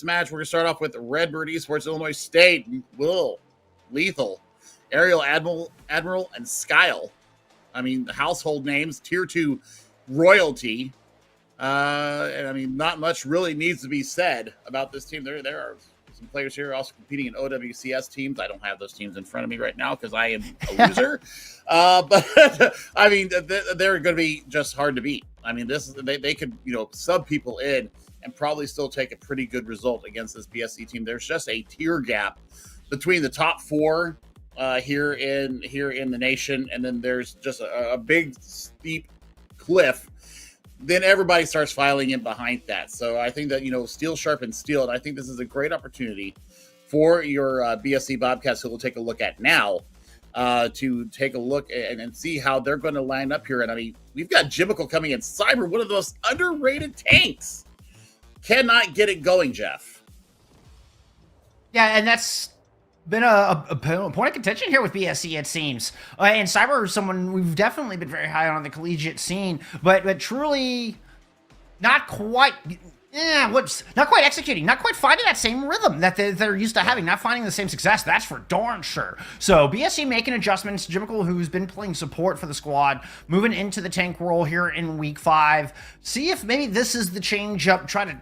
match, we're going to start off with Redbird Esports, Illinois State, Lethal, Ariel Admiral, and Skyle. I mean, the household names, tier 2 royalty. And I mean, not much really needs to be said about this team. There are some players here also competing in OWCS teams. I don't have those teams in front of me right now because I am a loser. But I mean, they're going to be just hard to beat. I mean, they could, sub people in and probably still take a pretty good result against this BSC team. There's just a tier gap between the top 4 here in the nation, and then there's just a big steep cliff. Then everybody starts filing in behind that. So I think that, steel sharpens steel, and I think this is a great opportunity for your BSC Bobcats, who we'll take a look at now, to take a look and see how they're going to line up here. And I mean, we've got Jimmical coming in. Cyber, one of the most underrated tanks. Cannot get it going, Jeff. Yeah, and that's been a point of contention here with BSC, it seems. And Cyber is someone we've definitely been very high on the collegiate scene, but truly not quite, not quite executing, not quite finding that same rhythm that they're used to having, not finding the same success. That's for darn sure. So BSC making adjustments. Jimmical, who's been playing support for the squad, moving into the tank role here in week 5. See if maybe this is the change up, try to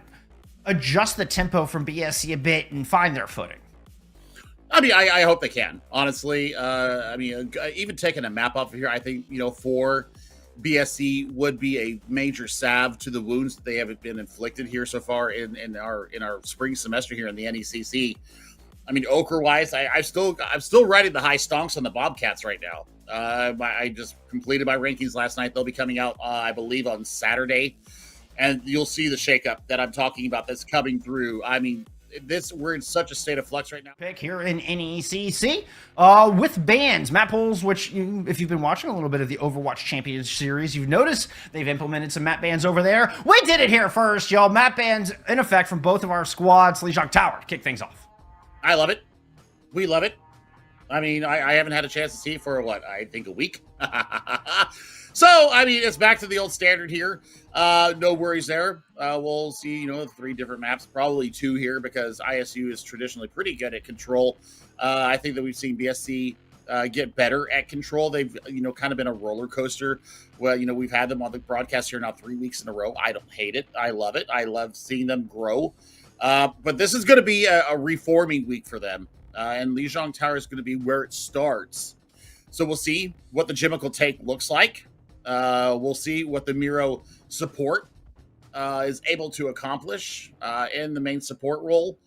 adjust the tempo from BSC a bit and find their footing. I mean, I hope they can, honestly. I mean, even taking a map off of here, I think, for BSC would be a major salve to the wounds that they have been inflicted here so far in our spring semester here in the NECC. I mean, Ochre-wise, I'm still riding the high stonks on the Bobcats right now. I just completed my rankings last night. They'll be coming out, I believe, on Saturday. And you'll see the shakeup that I'm talking about that's coming through. I mean, we're in such a state of flux right now. Pick here in NECC with bans, map pools, which if you've been watching a little bit of the Overwatch Champions series, you've noticed they've implemented some map bans over there. We did it here first, y'all. Map bans in effect from both of our squads. Lijiang Tower to kick things off. I love it. We love it. I mean, I haven't had a chance to see it for I think a week. So, I mean, it's back to the old standard here. No worries there. We'll see, 3 different maps, probably 2 here because ISU is traditionally pretty good at control. I think that we've seen BSC get better at control. They've, kind of been a roller coaster. Well, we've had them on the broadcast here now 3 weeks in a row. I don't hate it. I love it. I love seeing them grow. But this is going to be a reforming week for them. And Lijiang Tower is going to be where it starts. So we'll see what the Jimmical take looks like. We'll see what the Miro support is able to accomplish in the main support role.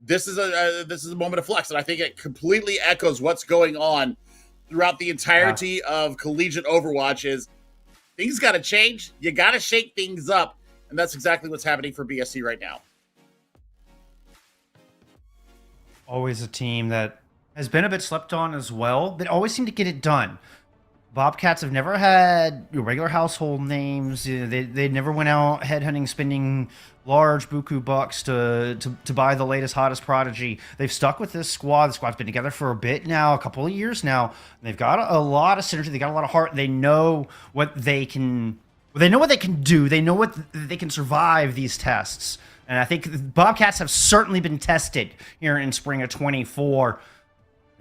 This is a moment of flux, and I think it completely echoes what's going on throughout the entirety of collegiate Overwatch. Is things got to change? You got to shake things up, and that's exactly what's happening for BSC right now. Always a team that has been a bit slept on as well, but always seem to get it done. Bobcats have never had regular household names. They never went out headhunting, spending large buku bucks to buy the latest, hottest prodigy. They've stuck with this squad. The squad's been together for a bit now, a couple of years now. They've got a lot of synergy. They got a lot of heart. They know what they can. They know what they can do. They know what they can survive these tests. And I think Bobcats have certainly been tested here in spring of 24.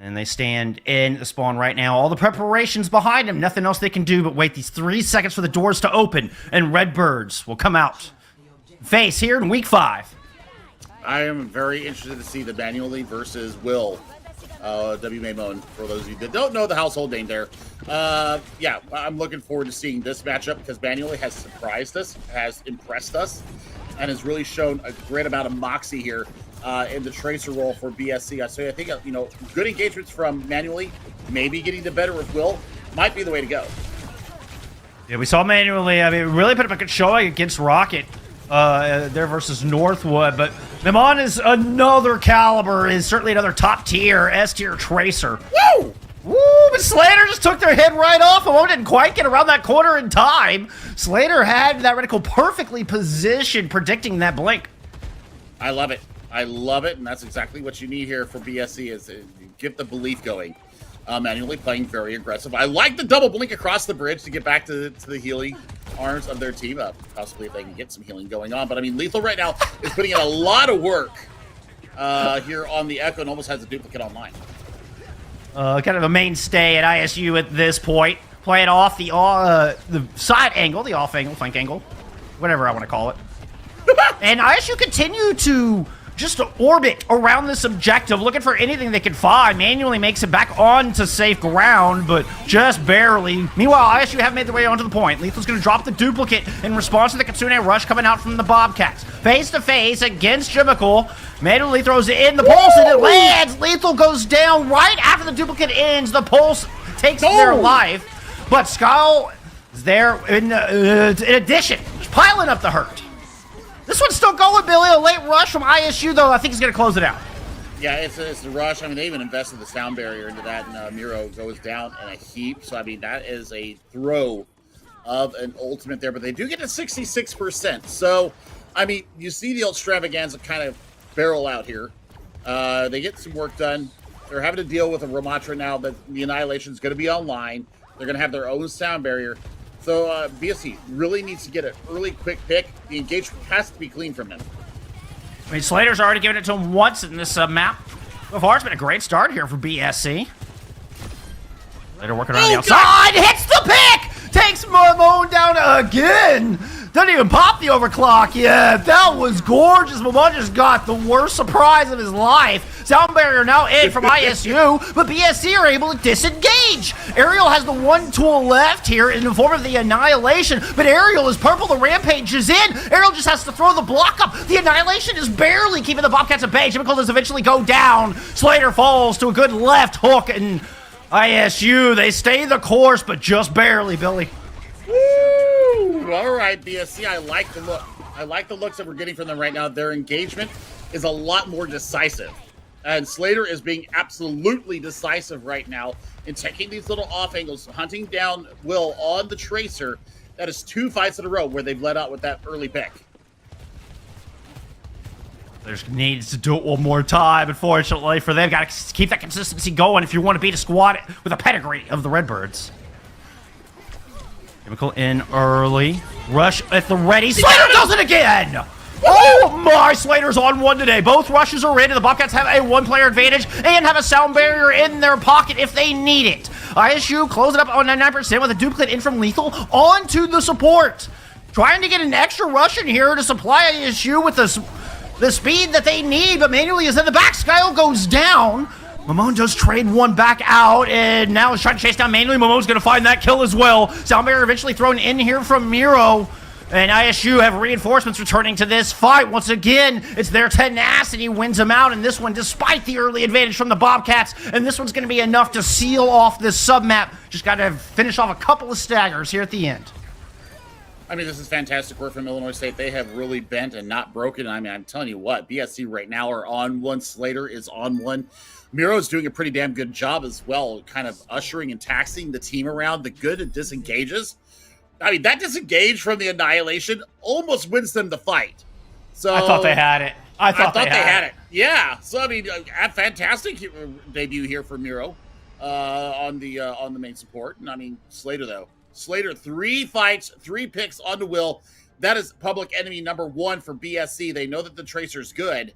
And they stand in the spawn right now. All the preparations behind them. Nothing else they can do but wait these 3 seconds for the doors to open. And Redbirds will come out. Face here in week 5. I am very interested to see the Manually versus Will. W. Maymon, for those of you that don't know the household name there. Yeah, I'm looking forward to seeing this matchup because Manually has surprised us, has impressed us, and has really shown a great amount of moxie here in the tracer role for BSC. So I think, good engagements from Manually, maybe getting the better with Will, might be the way to go. Yeah, we saw Manually, really put up a good showing against Rocket there versus Northwood, but Maymon is another caliber, is certainly another top tier, S tier tracer. Woo! Woo, but Slater just took their head right off. Amon didn't quite get around that corner in time. Slater had that reticle perfectly positioned, predicting that blink. I love it. I love it, and that's exactly what you need here for BSC is get the belief going. Manually playing very aggressive. I like the double blink across the bridge to get back to the healing arms of their team up, possibly if they can get some healing going on. But I mean, Lethal right now is putting in a lot of work here on the Echo and almost has a duplicate online. Kind of a mainstay at ISU at this point. Playing off the side angle, the off angle, flank angle, whatever I want to call it. And ISU continue to just orbit around this objective, looking for anything they can find. Manually makes it back onto safe ground, but just barely. Meanwhile, ISU have made their way onto the point. Lethal's going to drop the duplicate in response to the Kitsune rush coming out from the Bobcats. Face to face against Jimical. Manually throws it in the pulse, and it lands. Lethal goes down right after the duplicate ends. The pulse takes their life, but Skull is there in addition, just piling up the hurt. This one's still going, Billy. A late rush from ISU, though. I think he's going to close it out. Yeah, it's a rush. I mean, they even invested the sound barrier into that, and Miro goes down in a heap. So, I mean, that is a throw of an ultimate there. But they do get to 66%. So, I mean, you see the extravaganza kind of barrel out here. They get some work done. They're having to deal with a Ramatra now that the Annihilation is going to be online. They're going to have their own sound barrier. So BSC really needs to get an early, quick pick. The engagement has to be clean from him. I mean, Slater's already given it to him once in this map. So far, it's been a great start here for BSC. Slater working around the outside. Hits the pick! Takes Mamone down again! Doesn't even pop the overclock yet. That was gorgeous. Mamone just got the worst surprise of his life. Sound barrier now in from ISU, but BSC are able to disengage. Aerial has the one tool left here in the form of the Annihilation, but Aerial is purple. The Rampage is in. Aerial just has to throw the block up. The Annihilation is barely keeping the Bobcats at bay. Jimical does eventually go down. Slater falls to a good left hook, and ISU, they stay the course, but just barely, Billy. Woo! All right, BSC, I like the look. I like the looks that we're getting from them right now. Their engagement is a lot more decisive. And Slater is being absolutely decisive right now in taking these little off angles, hunting down Will on the Tracer. That is 2 fights in a row where they've let out with that early pick. There's needs to do it one more time, unfortunately, for them. Got to keep that consistency going if you want to beat a squad with a pedigree of the Redbirds. Chemical in early. Rush at the ready. Slater does it again! Oh my, Slater's on one today. Both rushes are in, and the Bobcats have a one-player advantage and have a sound barrier in their pocket if they need it. ISU close it up on 99% with a duplicate in from Lethal onto the support. Trying to get an extra rush in here to supply ISU with the speed that they need, but manually is in the back. Skyle goes down. Mamone does trade one back out, and now is trying to chase down manually. Mamone's going to find that kill as well. Sound barrier eventually thrown in here from Miro. And ISU have reinforcements returning to this fight. Once again, it's their tenacity wins them out in this one, despite the early advantage from the Bobcats. And this one's going to be enough to seal off this sub-map. Just got to finish off a couple of staggers here at the end. I mean, this is fantastic work from Illinois State. They have really bent and not broken. I mean, I'm telling you what, BSC right now are on one. Slater is on one. Miro's doing a pretty damn good job as well, kind of ushering and taxing the team around. The good and disengages. I mean, that disengage from the Annihilation almost wins them the fight. So I thought they had it. I thought they had it. Yeah. So I mean, a fantastic debut here for Miro on the main support. And I mean, Slater though. Slater 3 fights, 3 picks onto Will. That is public enemy number 1 for BSC. They know that the Tracer's good,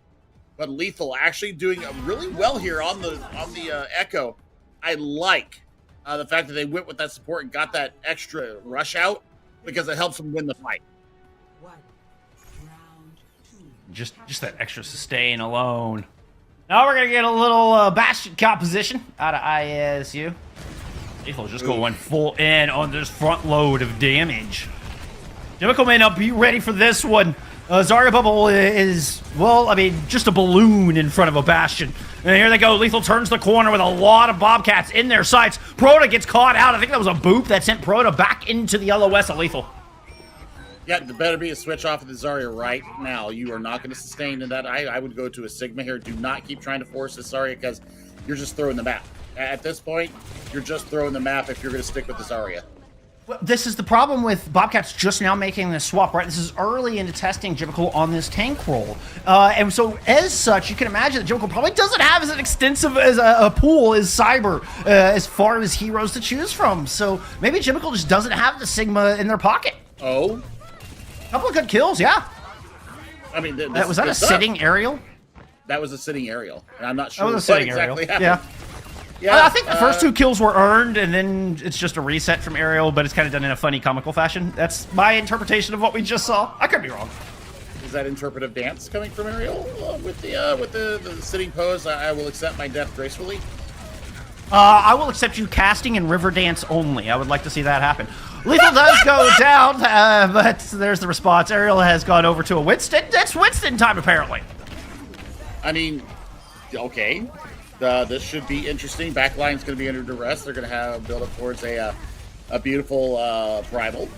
but Lethal actually doing really well here on the Echo. I like the fact that they went with that support and got that extra rush out because it helps them win the fight. Just that extra sustain alone. Now we're gonna get a little Bastion composition out of ISU. Lethal just going full in on this front load of damage. Jimical may not be ready for this one. Zarya Bubble is, well, I mean, just a balloon in front of a Bastion. And here they go. Lethal turns the corner with a lot of Bobcats in their sights. Proto gets caught out. I think that was a boop that sent Proto back into the LOS of Lethal. Yeah, there better be a switch off of the Zarya right now. You are not going to sustain in that. I would go to a Sigma here. Do not keep trying to force the Zarya because you're just throwing the map. At this point, you're just throwing the map if you're going to stick with the Zarya. Well, this is the problem with Bobcats just now making this swap, right? This is early into testing Jimical on this tank roll. And so, as such, you can imagine that Jimical probably doesn't have as an extensive as a pool as Cyber as far as heroes to choose from. So, maybe Jimical just doesn't have the Sigma in their pocket. Oh, Couple of good kills, yeah. I mean, Was that a sitting aerial? That was a sitting aerial, and I'm not sure That was a what sitting exactly aerial. happened. Yeah. I think the first 2 kills were earned, and then it's just a reset from aerial, but it's kind of done in a funny, comical fashion. That's my interpretation of what we just saw. I could be wrong. Is that interpretive dance coming from Ariel with the sitting pose? I will accept my death gracefully. I will accept you casting in river dance only. I would like to see that happen. Lethal does go down, but there's the response. Ariel has gone over to a Winston. That's Winston time, apparently. I mean, okay. This should be interesting. Backline's going to be under duress. They're going to have build up towards a beautiful rival.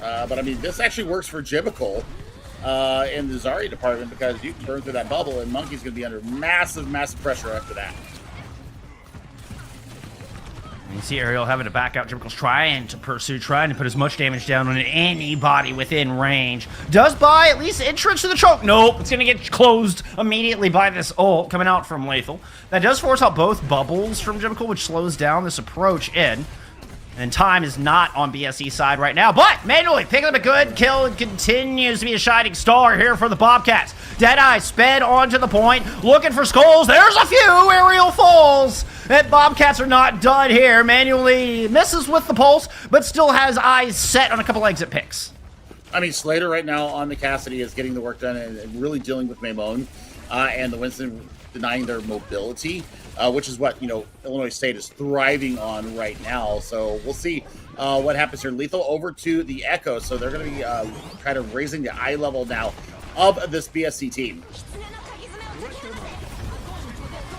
But I mean, this actually works for Jimical in the Zarya department because you can burn through that bubble, and Monkey's going to be under massive, massive pressure after that. You see Ariel having to back out. Jimical's trying to pursue, trying to put as much damage down on anybody within range. Does buy at least entrance to the choke. Nope, it's going to get closed immediately by this ult coming out from Lethal. That does force out both bubbles from Jimical, which slows down this approach in. And time is not on BSC's side right now, but manually picking up a good kill and continues to be a shining star here for the Bobcats. Deadeye sped onto the point, looking for skulls. There's a few aerial falls. And Bobcats are not done here. Manually misses with the pulse, but still has eyes set on a couple exit picks. I mean, Slater right now on the Cassidy is getting the work done and really dealing with Maimone and the Winston denying their mobility. Which is what, Illinois State is thriving on right now. So we'll see what happens here. Lethal over to the Echo. So they're going to be kind of raising the eye level now of this BSC team.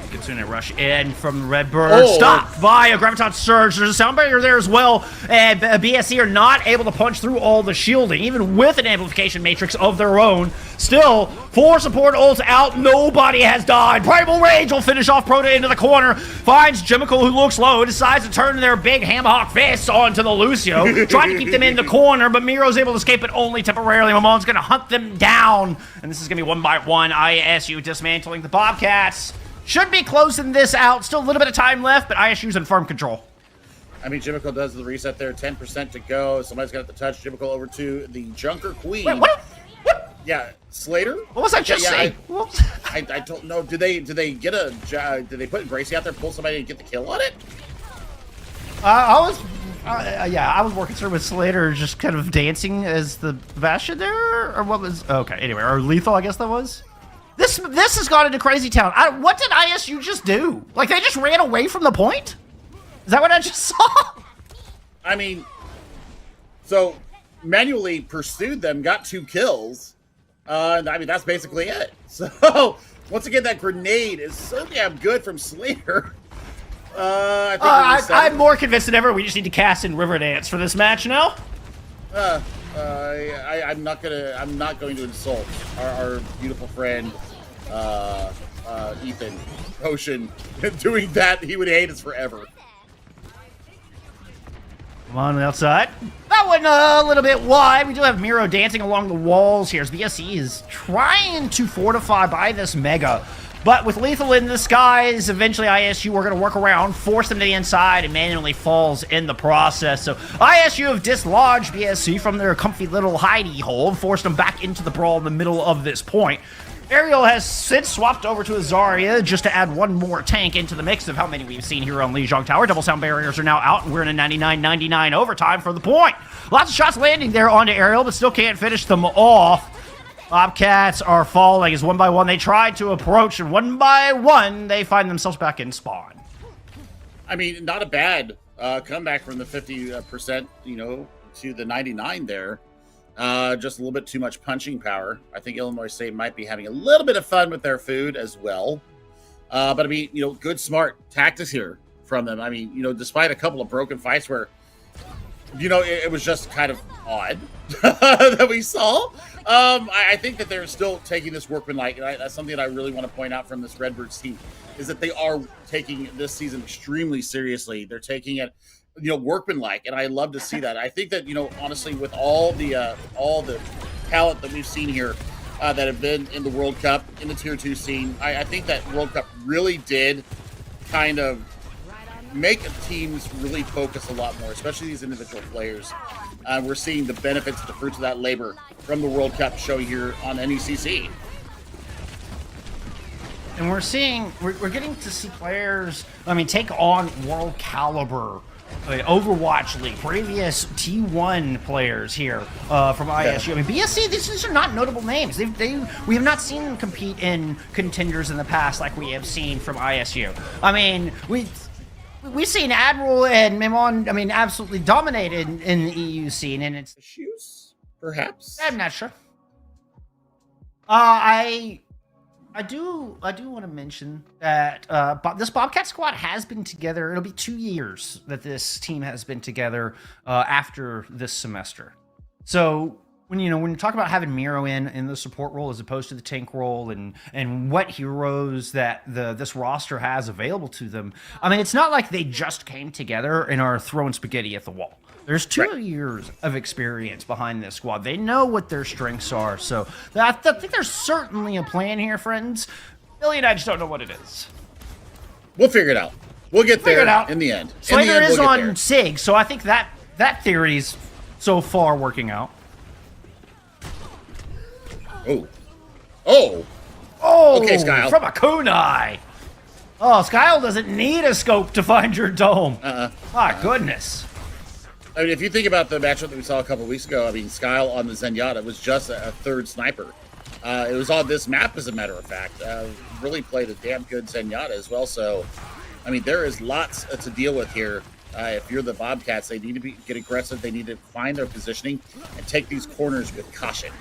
Kitsune rush in from Redbird. Stopped by a Graviton Surge. There's a sound barrier there as well. And BSC are not able to punch through all the shielding, even with an amplification matrix of their own. Still, 4 support ults out. Nobody has died. Primal Rage will finish off Proto into the corner. Finds Jimical, who looks low. Decides to turn their big Hamhawk fists onto the Lucio. Trying to keep them in the corner, but Miro's able to escape it only temporarily. Mamon's going to hunt them down. And this is going to be 1 by 1. ISU dismantling the Bobcats. Should be closing this out. Still a little bit of time left, but ISU's in firm control. I mean, Jimical does the reset there. 10% to go. Somebody's got to touch Jimical over to the Junker Queen. Wait, what? Yeah, Slater. What was I just saying? I don't know. Did they get a? Did they put Gracie out there, pull somebody and get the kill on it? I was more concerned with Slater just kind of dancing as the Bastion there, or what was? Okay, anyway, or Lethal, I guess that was. This has gone into Crazy Town. What did ISU just do? Like, they just ran away from the point? Is that what I just saw? I mean, so manually pursued them, got 2 kills. And I mean, that's basically it. So, once again, that grenade is so damn good from Slater. I'm more convinced than ever we just need to cast in River Dance for this match now. I'm not going to insult our beautiful friend, Ethan Potion. Doing that, he would hate us forever. Come on the outside. That went a little bit wide. We do have Miro dancing along the walls here as BSC is trying to fortify by this Mega. But with Lethal in the skies, eventually ISU are going to work around, force them to the inside, and manually falls in the process. So ISU have dislodged BSC from their comfy little hidey hole, forced them back into the brawl in the middle of this point. Ariel has since swapped over to a Zarya just to add 1 more tank into the mix of how many we've seen here on Lijiang Tower. Double sound barriers are now out, and we're in a 99-99 overtime for the point. Lots of shots landing there onto Ariel, but still can't finish them off. Bobcats are falling as 1 by 1 they tried to approach, and 1 by 1 they find themselves back in spawn. I mean, not a bad comeback from the 50%, to the 99 there. Just a little bit too much punching power. I think Illinois State might be having a little bit of fun with their food as well. But I mean, good, smart tactics here from them. I mean, despite a couple of broken fights where, it was just kind of odd that we saw. I think that they're still taking this workmanlike, and that's something that I really want to point out from this Redbirds team, is that they are taking this season extremely seriously. They're taking it, workmanlike, and I love to see that. I think that, honestly, with all the talent that we've seen here that have been in the World Cup, in the Tier 2 scene, I think that World Cup really did kind of make teams really focus a lot more, especially these individual players. We're seeing the benefits, the fruits of that labor from the World Cup show here on NECC. And we're getting to see players, I mean, take on world caliber Overwatch League, previous T1 players here from ISU. I mean, BSC, these are not notable names. We have not seen them compete in contenders in the past like we have seen from ISU. I mean, we've seen Admiral and Memon, I mean, absolutely dominated in the EU scene, and it's issues, perhaps. I'm not sure. I do want to mention that this Bobcat squad has been together. It'll be 2 years that this team has been together after this semester. So when you talk about having Miro in the support role as opposed to the tank role, and what heroes that this roster has available to them, I mean, it's not like they just came together and are throwing spaghetti at the wall. There's 2 years of experience behind this squad. They know what their strengths are. So I think there's certainly a plan here, friends. Billy and I just don't know what it is. We'll figure it out. We'll get there in the end. Slater is on SIG, so I think that theory's so far working out. Oh! Okay, Skyle. From a kunai. Oh, Skyle doesn't need a scope to find your dome. My goodness. I mean, if you think about the matchup that we saw a couple weeks ago, I mean, Skyle on the Zenyatta was just a third sniper. It was on this map, as a matter of fact. Really played a damn good Zenyatta as well. So, I mean, there is lots to deal with here. If you're the Bobcats, they need to get aggressive. They need to find their positioning and take these corners with caution.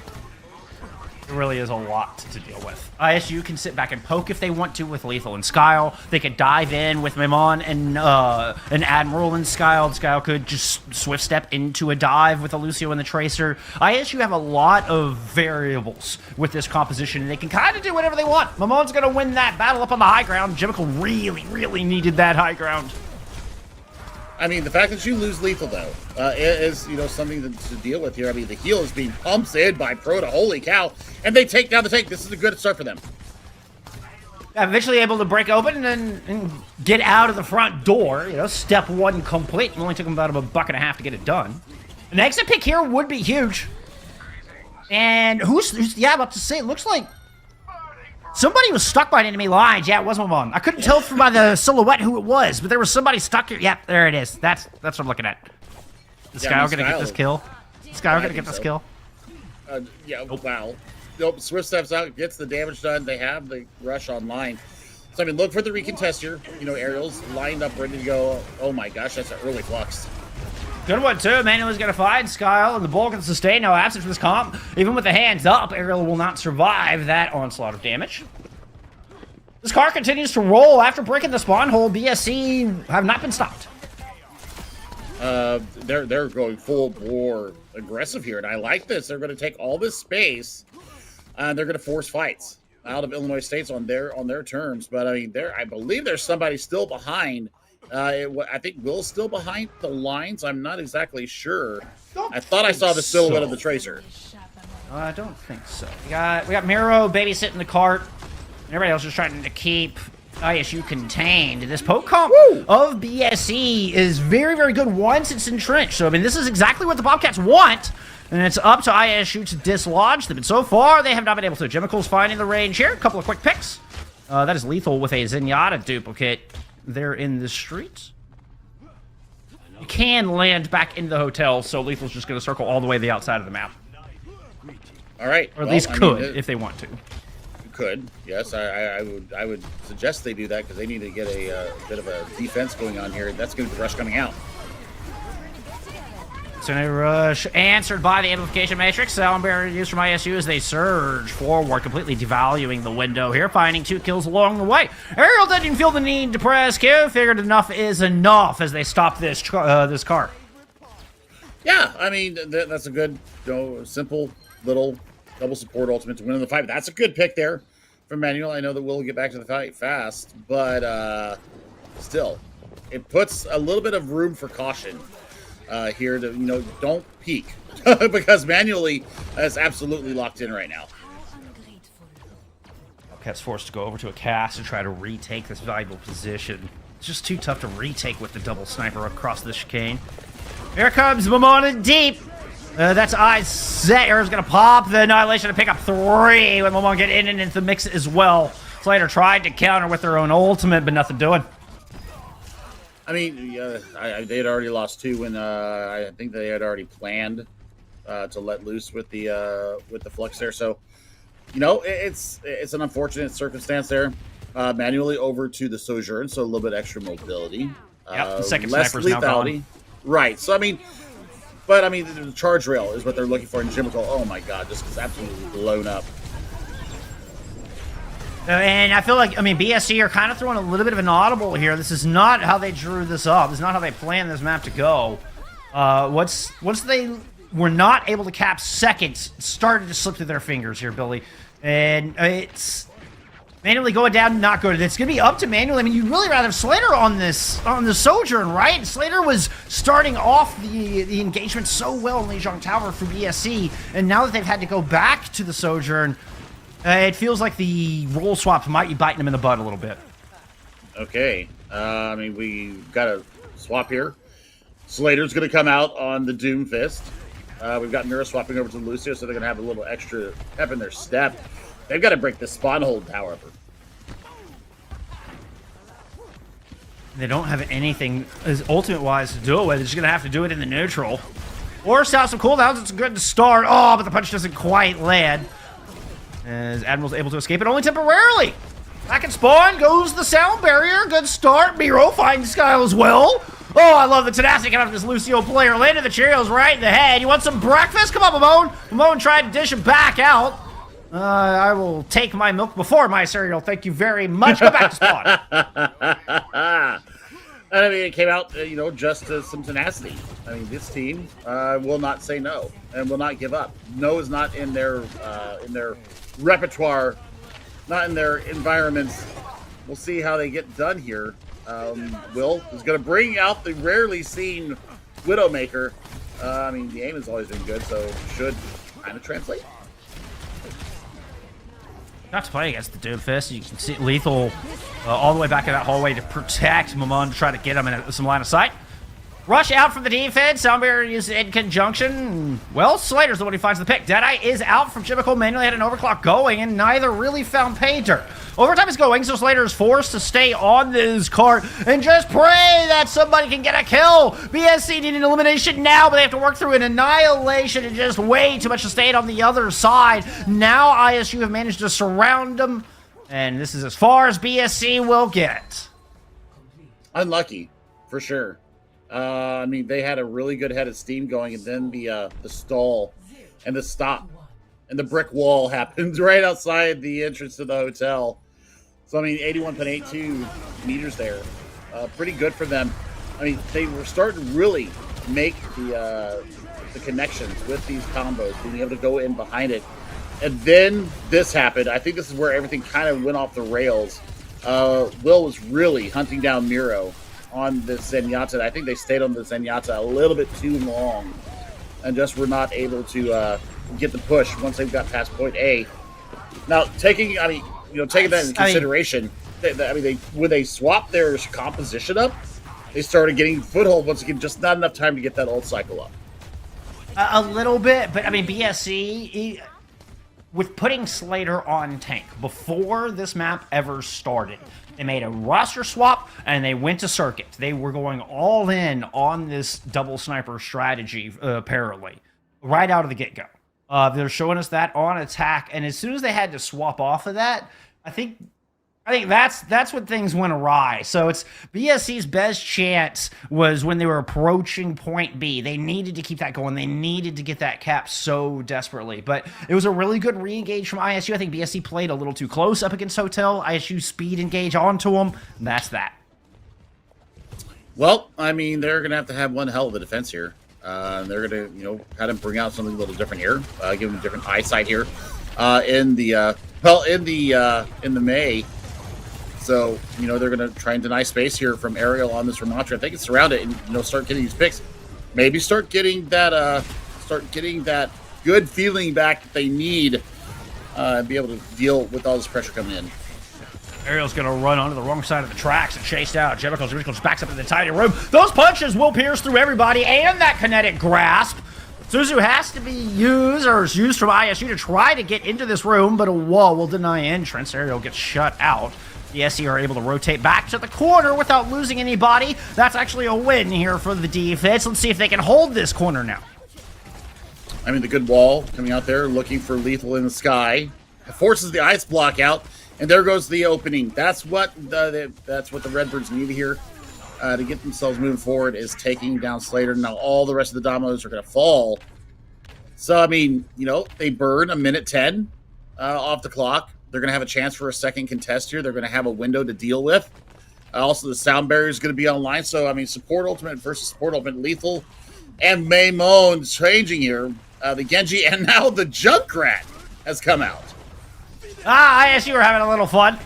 It really is a lot to deal with. ISU can sit back and poke if they want to with Lethal and Skyle. They could dive in with Memon and Admiral and Skyle. Skyle could just swift step into a dive with a Lucio and the Tracer. ISU have a lot of variables with this composition, and they can kind of do whatever they want. Memon's going to win that battle up on the high ground. Jimical really, really needed that high ground. I mean, the fact that you lose Lethal, though, is, something to deal with here. I mean, the heal is being pumped in by Proto. Holy cow. And they take down the tank. This is a good start for them. Eventually able to break open and get out of the front door. Step one complete. It only took them about a buck and a half to get it done. An exit pick here would be huge. And about to say, it looks like somebody was stuck by enemy lines. Yeah, it was Memon. I couldn't tell from by the silhouette who it was, but there was somebody stuck here. Yep, there it is. That's what I'm looking at. Is Skyle going to get this kill? Is Skyle going to get this kill? Wow. Nope, Swift steps out, gets the damage done. They have the rush online. So, I mean, look for the recontest here. Aerial's lined up, ready to go. Oh, my gosh, that's an early flux. Good one, too. Manuel is going to find Skyle, and the ball can sustain. No absence for this comp. Even with the hands up, Ariel will not survive that onslaught of damage. This car continues to roll after breaking the spawn hole. BSC have not been stopped. They're going full bore aggressive here, and I like this. They're going to take all this space, and they're going to force fights out of Illinois State's on their terms. But I mean, I believe there's somebody still behind. I think Will's still behind the lines. I'm not exactly sure. I thought I saw the silhouette of the Tracer. I don't think so. We got Miro babysitting the cart. Everybody else is trying to keep ISU contained. This poke comp of BSC is very, very good once it's entrenched. So, I mean, this is exactly what the Bobcats want. And it's up to ISU to dislodge them. And so far, they have not been able to. Jimical's finding the range here. A couple of quick picks. That is Lethal with a Zenyatta duplicate. They're in the streets. You can land back in the hotel, so Lethal's just going to circle all the way to the outside of the map. All right. Or at least could, if they want to. Could, yes. I would suggest they do that because they need to get a bit of a defense going on here. That's going to be the rush coming out. So a rush answered by the amplification matrix. Sound barrier used from ISU as they surge forward, completely devaluing the window here, finding 2 kills along the way. Ariel didn't feel the need to press Q. Figured enough is enough as they stop this car. Yeah, I mean that's a good, simple little double support ultimate to win in the fight. That's a good pick there from Manuel. I know that we'll get back to the fight fast, but still, it puts a little bit of room for caution. Here to, don't peek because manually is absolutely locked in right now. Bobcat's forced to go over to a cast to try to retake this valuable position just too tough to retake with the double sniper across the chicane. Here comes Momona deep. That's eyes set. Air's going to pop the Annihilation to pick up 3 with Momona getting into the mix as well. Slater tried to counter with their own ultimate, but nothing doing. I mean, they had already lost 2 when I think they had already planned to let loose with the flux there. So, you know, it's an unfortunate circumstance there. Manually over to the Sojourn, so a little bit extra mobility. Yep, the second less sniper's now gone. Right. So, I mean, the charge rail is what they're looking for in Jimmicle. Oh, my God, just is absolutely blown up. And I feel like, I mean, BSC are kind of throwing a little bit of an audible here. This is not how they drew this up. This is not how they planned this map to go. Once they were not able to cap seconds, it started to slip through their fingers here, Billy. And it's manually going down, not good. It's going to be up to manually. I mean, you'd really rather have Slater on the Sojourn, right? Slater was starting off the engagement so well in Lijiang Tower for BSC, and now that they've had to go back to the Sojourn, it feels like the role swaps might be biting them in the butt a little bit. Okay. I mean, we got a swap here. Slater's going to come out on the Doomfist. We've got Mira swapping over to Lucio, so they're going to have a little extra pep in their step. They've got to break the spawn hold, however. They don't have anything as ultimate-wise to do it with. They're just going to have to do it in the neutral. Or start some cooldowns. It's good to start. Oh, but the punch doesn't quite land. As Admiral's able to escape it only temporarily. Back in spawn goes the sound barrier. Good start. Miro finds Skyle as well. Oh, I love the tenacity coming out of this Lucio player. Landed the Cheerios right in the head. You want some breakfast? Come on, Mamone. Mamone tried to dish him back out. I will take my milk before my cereal. Thank you very much. Go back to spawn. I mean, it came out, just some tenacity. I mean, this team will not say no and will not give up. No is not in their repertoire, not in their environments. We'll see how they get done here. Will is going to bring out the rarely seen Widowmaker. I mean, the aim has always been good, so should kind of translate. Not to play against the Doomfist. You can see Lethal all the way back in that hallway to protect Mamon, to try to get him in some line of sight. Rush out from the defense. Soundbarrier used in conjunction. Well, Slater's the one who finds the pick. Deadeye is out from Chimical. Manually had an overclock going, and neither really found pay dirt. Overtime is going, so Slater is forced to stay on this cart and just pray that somebody can get a kill. BSC need an elimination now, but they have to work through an annihilation and just way too much to stay on the other side. Now ISU have managed to surround them, and this is as far as BSC will get. Unlucky, for sure. I mean, they had a really good head of steam going, and then the stall and the stop and the brick wall happened right outside the entrance to the hotel. So, I mean, 81.82 meters there. Pretty good for them. I mean, they were starting to really make the connections with these combos, being able to go in behind it. And then this happened. I think this is where everything kind of went off the rails. Will was really hunting down Miro on the Zenyatta. I think they stayed on the Zenyatta a little bit too long and just were not able to get the push once they got past point A. Now, taking that into consideration, when they swapped their composition up, they started getting foothold once again, just not enough time to get that ult cycle up. A little bit, but I mean, BSC, with putting Slater on tank before this map ever started, they made a roster swap and they went to circuit. They were going all in on this double sniper strategy, apparently, right out of the get-go. They're showing us that on attack, and as soon as they had to swap off of that, I think that's when things went awry. So it's BSC's best chance was when they were approaching point B. They needed to keep that going. They needed to get that cap so desperately. But it was a really good re-engage from ISU. I think BSC played a little too close up against Hotel. ISU speed engage onto them. That's that. Well, I mean, they're going to have one hell of a defense here. They're going to, have them bring out something a little different here. Give them a different eyesight here in the May. So, they're going to try and deny space here from Ariel on this Ramattra. I think it's surround it and, start getting these picks. Maybe start getting that good feeling back that they need and be able to deal with all this pressure coming in. Ariel's going to run onto the wrong side of the tracks and chase down. Jimmicle just backs up in the tiny room. Those punches will pierce through everybody and that kinetic grasp. Suzu has to be used from ISU to try to get into this room, but a wall will deny entrance. Ariel gets shut out. BSC are able to rotate back to the corner without losing anybody. That's actually a win here for the defense. Let's see if they can hold this corner now. I mean, the good wall coming out there, looking for Lethal in the sky. It forces the ice block out, and there goes the opening. That's what the Redbirds need here to get themselves moving forward, is taking down Slater. Now all the rest of the dominoes are going to fall. So, I mean, they burn a minute 10 off the clock. They're going to have a chance for a second contest here. They're going to have a window to deal with. Also, the sound barrier is going to be online. So, I mean, support ultimate versus support ultimate. Lethal and Maymon changing here. The Genji and now the Junkrat has come out. ISU are having a little fun.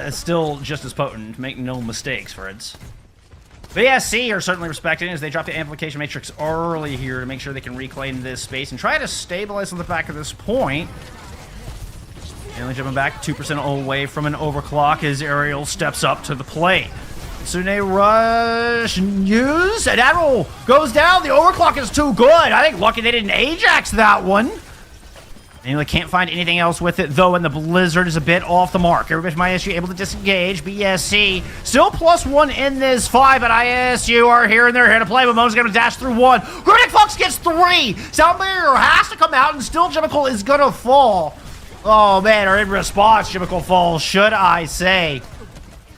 It's still just as potent. Make no mistakes, friends. BSC are certainly respecting as they drop the amplification matrix early here to make sure they can reclaim this space and try to stabilize on the back of this point. Only jumping back 2% away from an overclock as Ariel steps up to the plate. Sune rush news, and Admiral goes down. The overclock is too good. I think lucky they didn't Ajax that one. And they can't find anything else with it, though, and the Blizzard is a bit off the mark. Everybody from ISU able to disengage. BSC still +1 in this fight, but ISU are here, and they're here to play. Mamon's going to dash through one. Critic Fox gets 3. Sound Barrier has to come out, and still Jimmicle is going to fall. Oh, man, or in response, Jimmicle falls, should I say.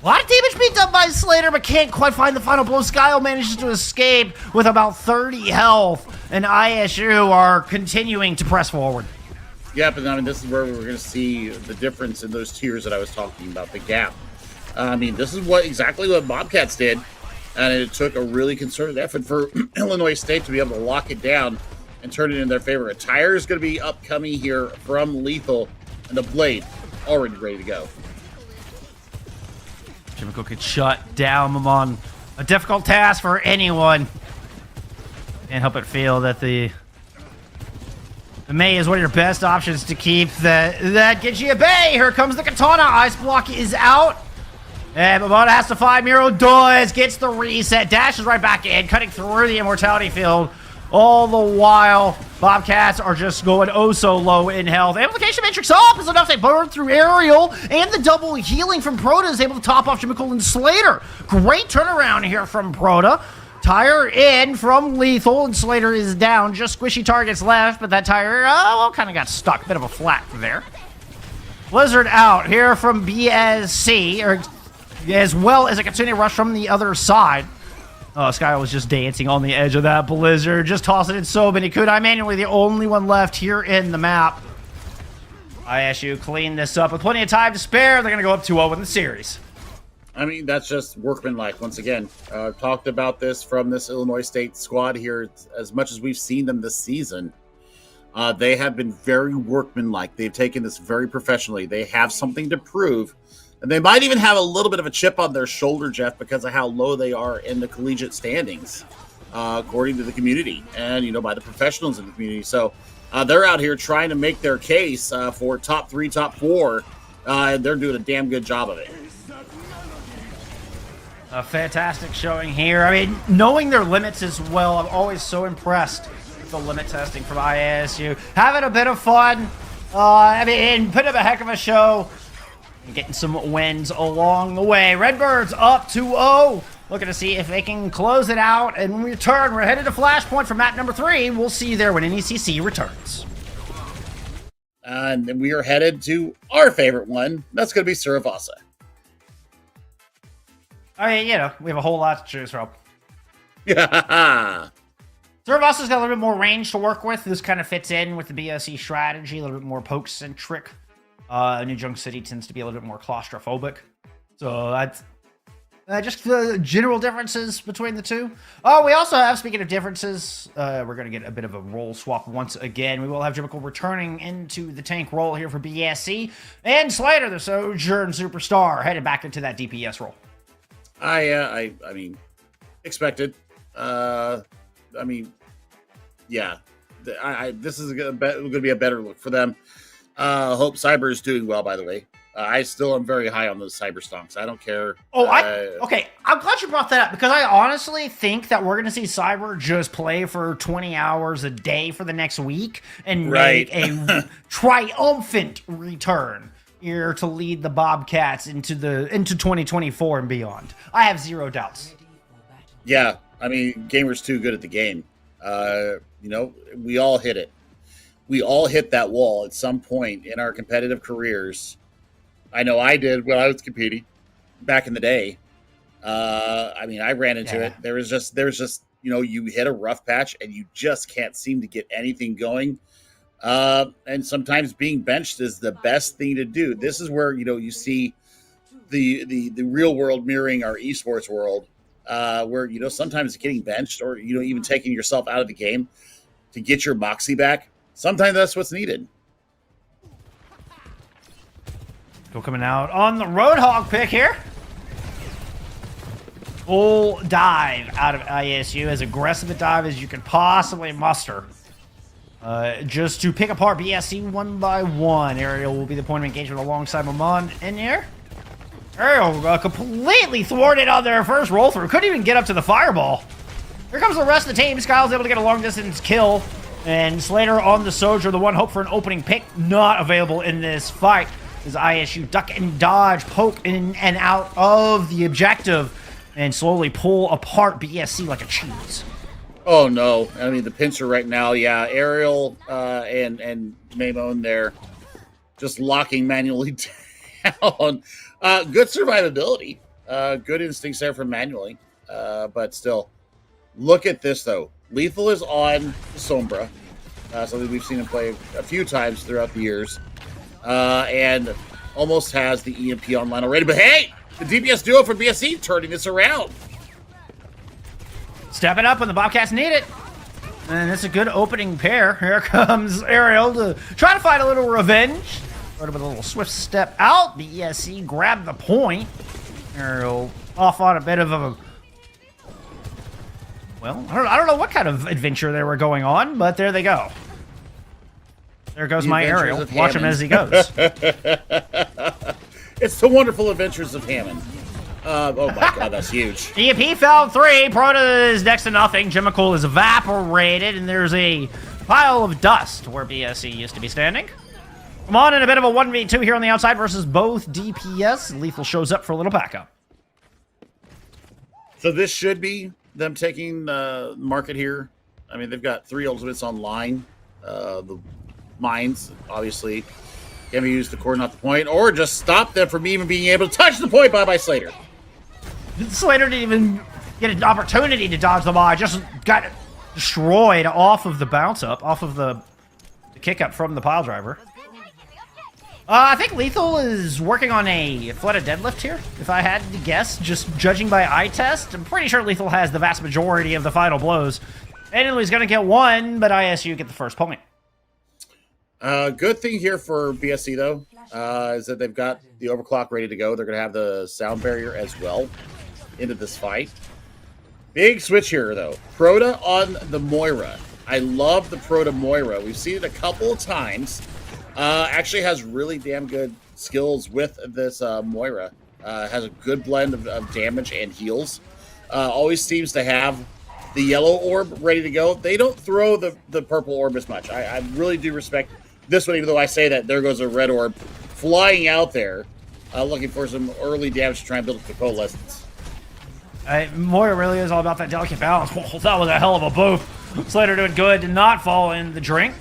A lot of damage being done by Slater, but can't quite find the final blow. Skyle manages to escape with about 30 health, and ISU are continuing to press forward. Yeah, but I mean, this is where we're going to see the difference in those tiers that I was talking about, the gap. I mean, this is exactly what Bobcats did, and it took a really concerted effort for Illinois State to be able to lock it down and turn it in their favor. A tire is going to be upcoming here from Lethal, and the blade already ready to go. Jimmicle could shut down Mamon. A difficult task for anyone. Can't help but feel that the May is one of your best options to keep that gets you at bay. Here comes the Katana. Ice block is out. And Mamona has to find Miro. Does. Gets the reset. Dashes right back in. Cutting through the immortality field. All the while, Bobcats are just going oh so low in health. Amplification Matrix up is enough. They burn through Ariel, and the double healing from Proto is able to top off Jimmicle and Slater. Great turnaround here from Proto. Tire in from Lethal, and Slater is down. Just squishy targets left, but that tire, kind of got stuck. Bit of a flat there. Blizzard out here from BSC, as well as a continued rush from the other side. Oh, Sky was just dancing on the edge of that Blizzard. Just tossing it so many could. I manually the only one left here in the map. ISU clean this up with plenty of time to spare. They're going to go up 2-0 in the series. I mean, that's just workmanlike once again. I've talked about this from this Illinois State squad here as much as we've seen them this season. They have been very workmanlike. They've taken this very professionally. They have something to prove. And they might even have a little bit of a chip on their shoulder, Jeff, because of how low they are in the collegiate standings, according to the community and, by the professionals in the community. So they're out here trying to make their case for top 3, top 4, and they're doing a damn good job of it. A fantastic showing here. I mean, knowing their limits as well, I'm always so impressed with the limit testing from ISU. Having a bit of fun. Putting up a heck of a show. And getting some wins along the way. Redbirds up 2-0. Looking to see if they can close it out. And when we return, we're headed to Flashpoint for map number 3. We'll see you there when NECC returns. And then we are headed to our favorite one. That's going to be Saravasa. I mean, we have a whole lot to choose from. Yeah. Saravasa's got a little bit more range to work with. This kind of fits in with the BSC strategy, a little bit more poke-centric. New Junk City tends to be a little bit more claustrophobic. So that's just the general differences between the two. Oh, we also have, speaking of differences, we're going to get a bit of a role swap once again. We will have Jimmicle returning into the tank role here for BSC. And Slater, the Sojourn Superstar, headed back into that DPS role. I mean, expected. This is going to be a better look for them. Hope Cyber is doing well, by the way. I still am very high on those cyber stonks. I don't care. Okay. I'm glad you brought that up because I honestly think that we're going to see Cyber just play for 20 hours a day for the next week and make a triumphant return here to lead the Bobcats into 2024 and beyond. I have zero doubts. Yeah, I mean, Gamer's too good at the game. We all hit it. We all hit that wall at some point in our competitive careers. I know I did when I was competing back in the day. I ran into it. There was just, you hit a rough patch and you just can't seem to get anything going. And sometimes being benched is the best thing to do. This is where, you see the real world mirroring our esports world, where, sometimes getting benched or, even taking yourself out of the game to get your moxie back. Sometimes that's what's needed. Still coming out on the Roadhog pick here. Full dive out of ISU, as aggressive a dive as you could possibly muster. Just to pick apart BSC one by one. Ariel will be the point of engagement alongside Mamon in here. Ariel completely thwarted on their first roll through. Couldn't even get up to the fireball. Here comes the rest of the team. Skyle's able to get a long distance kill. And Slater on the Soldier, the one hope for an opening pick, not available in this fight. As ISU duck and dodge, poke in and out of the objective, and slowly pull apart BSC like a cheese. Oh no! I mean, the pincer right now, yeah. Ariel and Maymone there, just locking manually down. Good survivability, good instincts there from manually, but still, look at this though. Lethal is on Sombra, something we've seen him play a few times throughout the years. And almost has the EMP online already. But hey, the DPS duo from BSC turning this around. Stepping up when the Bobcats need it. And it's a good opening pair. Here comes Ariel to try to find a little revenge. With a little swift step out. BSC grabbed the point. Ariel off on a bit of a... Well, I don't know what kind of adventure they were going on, but there they go. There goes my Ariel. Watch him as he goes. It's the wonderful adventures of Hammond. Oh my god, that's huge. EMP found 3. Proto is next to nothing. Chemical is evaporated, and there's a pile of dust where BSC used to be standing. Come on, in a bit of a 1v2 here on the outside versus both DPS. Lethal shows up for a little backup. So this should be them taking the market here. I mean, they've got 3 ultimates online. The mines, obviously, can be used to cordon off the point, or just stop them from even being able to touch the point by Slater. Slater didn't even get an opportunity to dodge the mine, just got destroyed off of the bounce up, off of the kick up from the pile driver. I think Lethal is working on a flooded deadlift here, if I had to guess, just judging by eye test. I'm pretty sure Lethal has the vast majority of the final blows. And he's going to get 1, but ISU get the first point. Good thing here for BSC, though, is that they've got the overclock ready to go. They're going to have the sound barrier as well into this fight. Big switch here, though. Proto on the Moira. I love the Proto Moira. We've seen it a couple of times. Actually has really damn good skills with this Moira. Has a good blend of damage and heals. Always seems to have the yellow orb ready to go. They don't throw the purple orb as much. I really do respect this one, even though I say that. There goes a red orb flying out there, looking for some early damage to try and build up the coalescence. Moira really is all about that delicate balance. Whoa, that was a hell of a boof. Slater doing good, did not fall in the drink.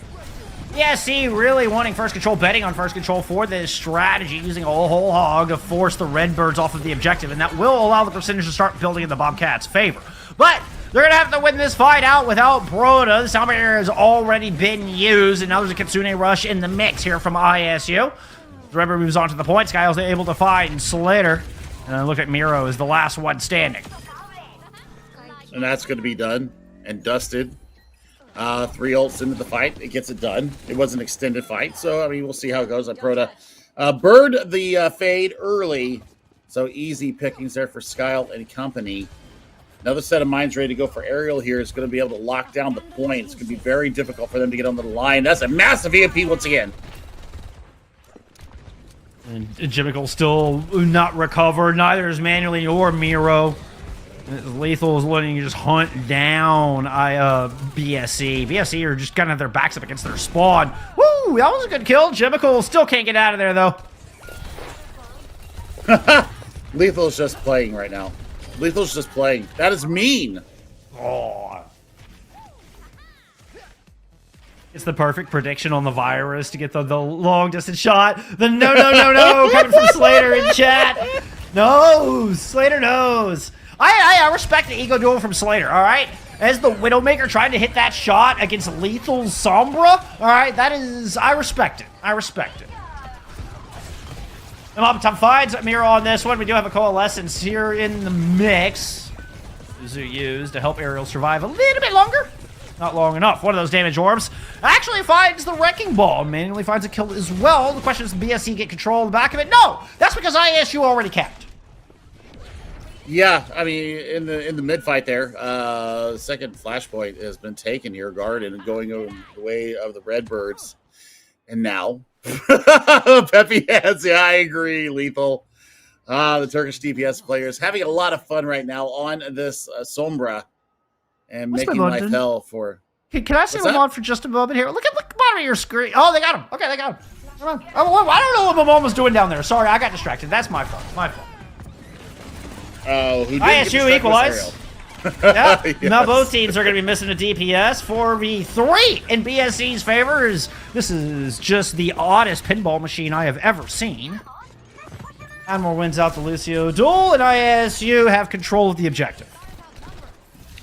BSC really wanting first control, betting on first control for this strategy, using a whole hog to force the Redbirds off of the objective, and that will allow the percentage to start building in the Bobcats' favor. But they're going to have to win this fight out without Broda. The sound barrier has already been used, and now there's a Kitsune rush in the mix here from ISU. The Redbird moves on to the point. Skyle's able to find Slater. And look at Miro as the last one standing. And that's going to be done and dusted. 3 ults into the fight. It gets it done. It was an extended fight, so, I mean, we'll see how it goes. Proto burned the fade early, so easy pickings there for Skyle and company. Another set of mines ready to go for Ariel here is going to be able to lock down the point. It's going to be very difficult for them to get on the line. That's a massive EMP once again. And Jimmicle still not recovered. Neither is Manually or Miro. Lethal is letting you just hunt down BSC. BSC are just kind of their backs up against their spawn. Woo! That was a good kill. Jimmicle still can't get out of there, though. Lethal's just playing right now. Lethal's just playing. That is mean. Oh. It's the perfect prediction on the virus to get the long distance shot. The no coming from Slater in chat. No, Slater knows. I respect the ego duel from Slater, all right? As the Widowmaker trying to hit that shot against Lethal's Sombra, all right? That is, I respect it. I respect it. The Mob Top finds Miro on this one. We do have a Coalescence here in the mix. ISU used to help Aerial survive a little bit longer. Not long enough. One of those damage orbs actually finds the Wrecking Ball. Manually finds a kill as well. The question is, does BSC get control of the back of it? No! That's because ISU already capped. Yeah, I mean, in the mid fight there, second flashpoint has been taken here, guarded and going over the way of the Redbirds. And now, Peppy has, yeah, I agree, Lethal. The Turkish DPS players having a lot of fun right now on this Sombra and making life hell for. Can I see them on for just a moment here? Look at the bottom of your screen. Oh, they got him. Okay, they got him. Come on. I don't know what my mom was doing down there. Sorry, I got distracted. That's my fault. My fault. Oh, who did ISU equalize. Yeah. Yes. Now both teams are going to be missing a DPS. 4v3 in BSC's favor. This is just the oddest pinball machine I have ever seen. Admiral wins out the Lucio duel, and ISU have control of the objective.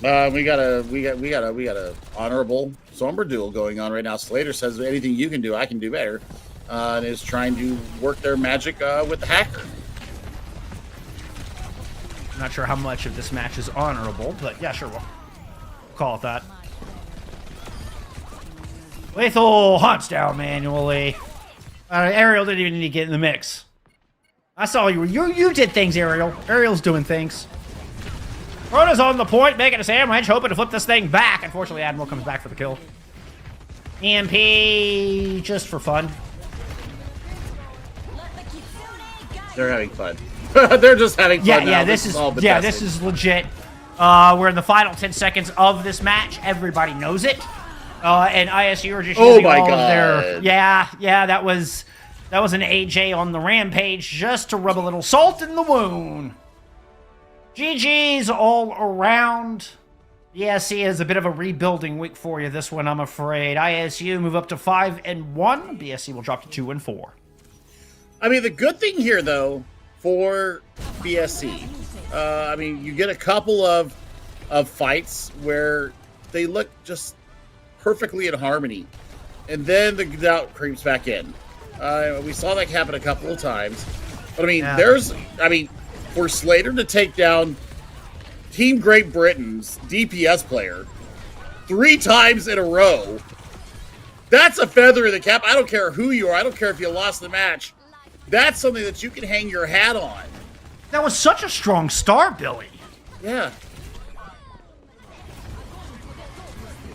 We got a honorable Sombra duel going on right now. Slater says anything you can do, I can do better, and is trying to work their magic with the hacker. I'm not sure how much of this match is honorable, but yeah, sure, we'll call it that. Lethal hunts down manually. Ariel didn't even need to get in the mix. I saw you did things, Ariel. Ariel's doing things. Rona's on the point, making a sandwich, hoping to flip this thing back. Unfortunately, Admiral comes back for the kill. EMP just for fun. They're having fun. They're just having fun. Yeah, now. this is legit. We're in the final 10 seconds of this match. Everybody knows it. And ISU are just using all of their. Yeah, that was an AJ on the rampage just to rub a little salt in the wound. GG's all around. BSC is a bit of a rebuilding week for you this one, I'm afraid. ISU move up to 5-1. BSC will drop to 2-4. I mean, the good thing here, though, for BSC, I mean, you get a couple of fights where they look just perfectly in harmony, and then the doubt creeps back in. We saw that happen a couple of times, but I mean, for Slater to take down Team Great Britain's DPS player 3 times in a row, that's a feather in the cap. I don't care who you are. I don't care if you lost the match. That's something that you can hang your hat on. That was such a strong start, Billy. Yeah.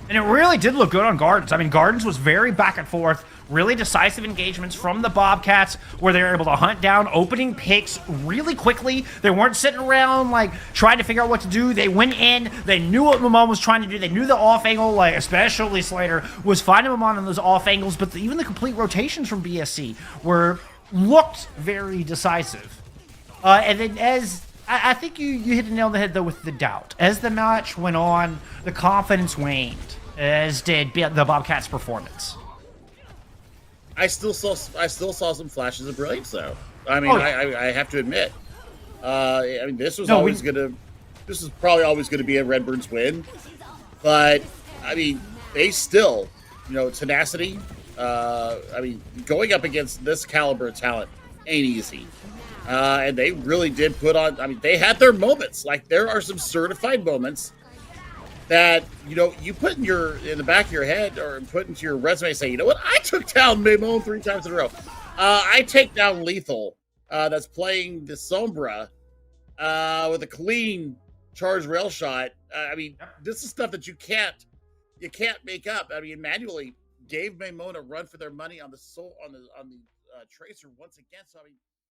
And it really did look good on Gardens. I mean, Gardens was very back and forth, really decisive engagements from the Bobcats where they were able to hunt down opening picks really quickly. They weren't sitting around, like, trying to figure out what to do. They went in. They knew what Mamon was trying to do. They knew the off angle, like, especially Slater, was finding Mamon on those off angles. But even the complete rotations from BSC looked very decisive. And then as... I think you hit the nail on the head, though, with the doubt. As the match went on, the confidence waned, as did the Bobcats' performance. I still saw some flashes of brilliance, though. I mean, I have to admit. I mean, this is probably always gonna be a Redbirds win, but I mean, they still, tenacity. I mean, going up against this caliber of talent ain't easy. And they really did put on, I mean, they had their moments. Like, there are some certified moments that, you put in the back of your head or put into your resume, say, you know what, I took down Mamon 3 times in a row. I take down Lethal, that's playing the Sombra with a clean charge rail shot. I mean, this is stuff that you can't make up. I mean, manually gave Mamon a run for their money on the Tracer once again. So I mean,